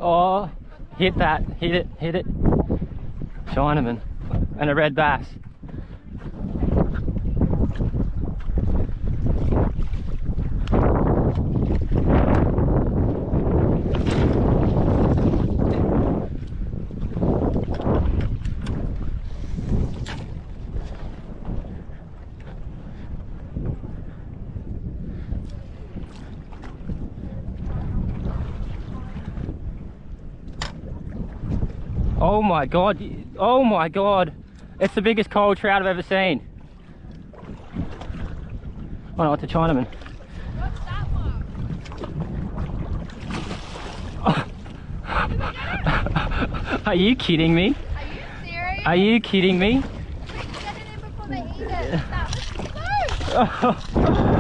Oh, hit that, hit it, hit it. Chinaman and a red bass. Oh my god, oh my god. It's the biggest coral trout I've ever seen. Oh no, it's a Chinaman. What's that one? Are you kidding me? Are you serious? Are you kidding me? Quick, get it in before they eat it. That was close.